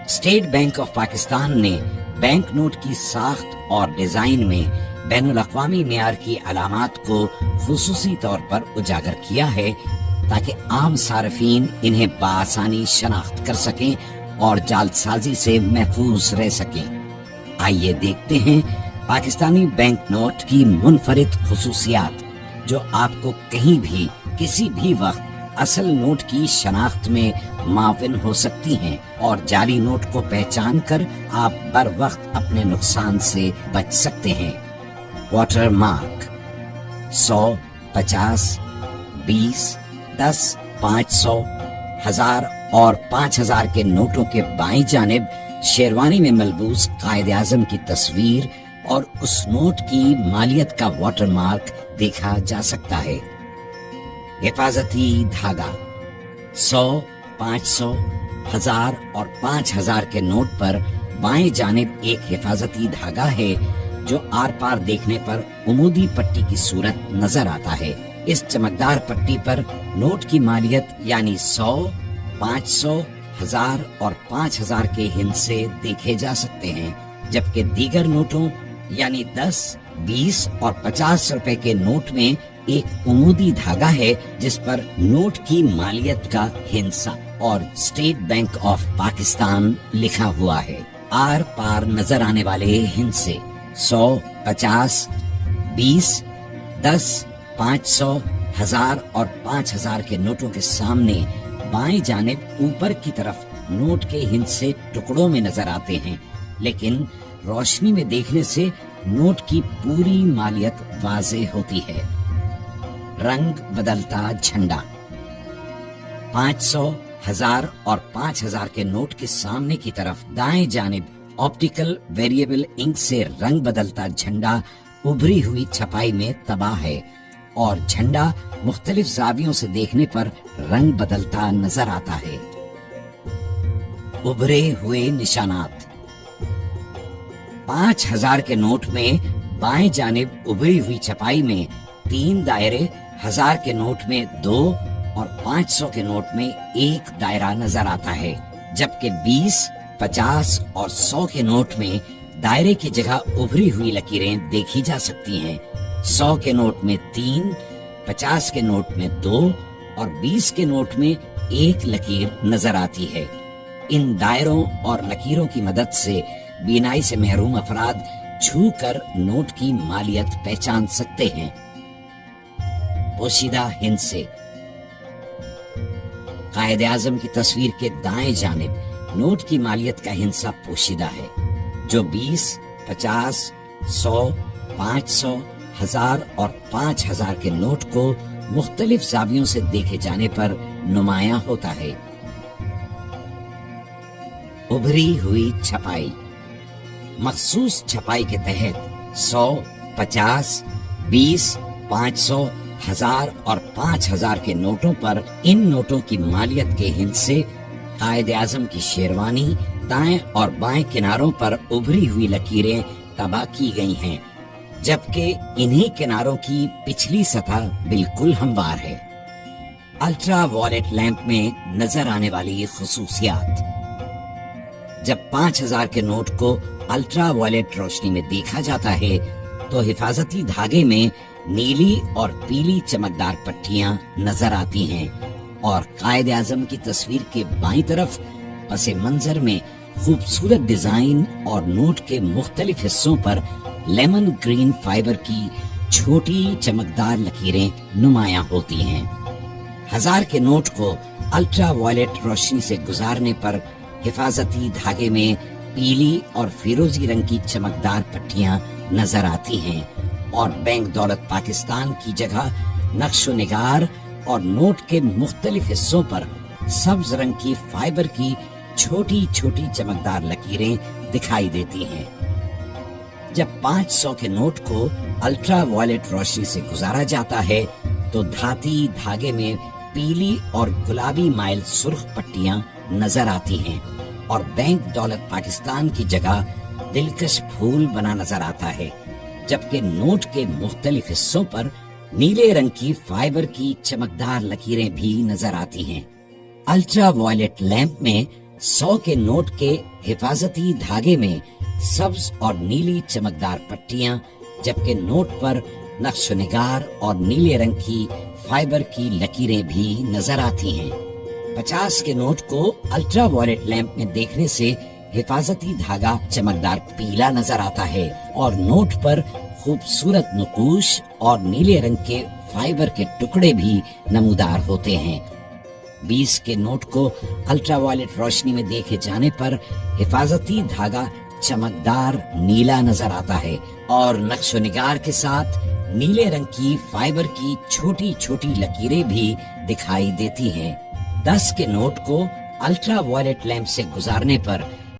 State bank of Pakistan ने bank note की साख्त और डिजाइन में बैनुल-अक़वामी मेयार की अलामात को खुसूसी तौर पर उजागर किया है ताकि आम सार्फिन इन्हें बआसानी शनाख्त कर सकें और जालसाजी से महफूज रह सकें। आइए देखते हैं पाकिस्तानी बैंक नोट की मुनफरिद खुसूसियात जो आपको कहीं भी किसी भी वक्त असल नोट की शनाख्त में माविन हो सकती हैं और जाली नोट को पहचान कर आप बर वक्त अपने नुकसान से बच सकते हैं। वाटर मार्क 100, 50, 20, 10, 500, 1000 और 5000 के नोटों के बाईं जानिब शेरवानी में मलबूस कायदे आज़म की तस्वीर और उस नोट की मालियत का वाटर मार्क देखा जा सकता है। हिफाजती धागा 100, 500, 1000 और 5000 के नोट पर बाएं जानिब एक हिफाजती धागा है जो आर पार देखने पर उमूदी पट्टी की सूरत नजर आता है। इस चमकदार पट्टी पर नोट की मालियत यानी 100, 500, 1000 और 5000 के हिस्से देखे जा सकते हैं, जबकि दीगर नोटों यानी 10, 20 और 50 रुपए के नोट में एक उमूदी धागा है जिस पर नोट की मालियत का हिस्सा और स्टेट बैंक ऑफ पाकिस्तान लिखा हुआ है। आर पार नजर आने वाले हिस्से 100, 50, 20, 10, 500, 1000 और 5000 के नोटों के सामने बाएं जानिब ऊपर की तरफ नोट के हिस्से टुकड़ों में नजर आते हैं, लेकिन रोशनी में देखने से नोट की पूरी मालियत वाज़ेह होती है। रंग बदलता झंडा 500, 1000 और 5000 के नोट के सामने की तरफ दाएं जानिब ऑप्टिकल वेरिएबल इंक से रंग बदलता झंडा उभरी हुई छपाई में तबाह है और झंडा मुख्तलिफ जावियों से देखने पर रंग बदलता नजर आता है। उभरे हुए निशानात 5000 के नोट में बाएं जानिब उभरी हुई छपाई में 3 दायरे, 1000 के नोट में 2 और 500 के नोट में 1 दायरा नजर आता है, जबकि 20, 50 और 100 के नोट में दायरे की जगह उभरी हुई लकीरें देखी जा सकती हैं। 100 के नोट में 3, 50 के नोट में 2 और 20 के नोट में 1 लकीर नजर आती है। इन दायरों और लकीरों की मदद से बीनाई से महरूम अफराद छू कर नोट की मालियत पहचान सकते हैं। पोशीदा हिस्से कायदे आज़म की तस्वीर के दाएं जानिब नोट की मालियत का हिस्सा पोशीदा है जो 20, 50, 100, 500, 1000 और 5000 के नोट को मुख्तलिफ जावियों से देखे जाने पर नुमायां होता है। उभरी हुई छपाई मखसूस छपाई के तहत 100, 50, 20, 500, 1000 और 5000 के नोटों पर इन नोटों की मालियत के हिस्से कायदे आज़म की शेरवानी दाएं और बाएं किनारों पर उभरी हुई लकीरें तबाह की गई हैं, जबकि इन्हीं किनारों की पिछली सतह बिल्कुल हमवार है। अल्ट्रा वॉयलेट लैंप में नजर आने वाली खुसूसियात जब 5000 के नोट को अल्ट्रा वॉयलेट रोशनी में देखा जाता है तो हिफाजती धागे में नीली और पीली चमकदार पट्टियां नजर आती हैं और कायदे आज़म की तस्वीर के बाईं तरफ पसे मंजर में खूबसूरत डिजाइन और नोट के मुख्तलिफ हिस्सों पर लेमन ग्रीन फाइबर की छोटी चमकदार लकीरें नुमायां होती हैं। 1000 के नोट को अल्ट्रा वॉयलेट रोशनी से गुजारने पर हिफाजती धागे में पीली और फिरोजी रंग की चमकदार पट्टियां नजर आती हैं और बैंक दौलत पाकिस्तान की जगह नक्शो निगार और नोट के मुख्तलिफ हिस्सों पर सब्ज रंग की फाइबर की छोटी छोटी चमकदार लकीरें दिखाई देती हैं। जब 500 के नोट को अल्ट्रा वॉयलेट रोशनी से गुजारा जाता है तो धाती धागे में पीली और गुलाबी माइल सुर्ख पट्टियां नजर आती हैं और बैंक दौलत पाकिस्तान की जगह दिलकश फूल बना नजर आता है, जबकि नोट के मुख्तलिफ हिस्सों पर नीले रंग की फाइबर की चमकदार लकीरें भी नजर आती हैं। अल्ट्रा वॉयलेट लैंप में 100 के नोट के हिफाजती धागे में सब्ज और नीली चमकदार पट्टियां, जबकि नोट पर नक्शो-निगार और नीले रंग की फाइबर की लकीरें भी नजर आती हैं। 50 के नोट को अल्ट्रा वायलेट लैंप में देखने से हिफाजती धागा चमकदार पीला नजर आता है और नोट पर खूबसूरत नक़ूश और नीले रंग के फाइबर के टुकड़े भी नमूदार होते हैं। 20 के नोट को अल्ट्रावायलेट रोशनी में देखे जाने पर हिफाजती धागा चमकदार नीला नजर आता है और नक्शो निगार के साथ नीले रंग की फाइबर की छोटी छोटी लकीरें भी दिखाई देती हैं। 10 के नोट को अल्ट्रावायलेट लैंप से गुजारने पर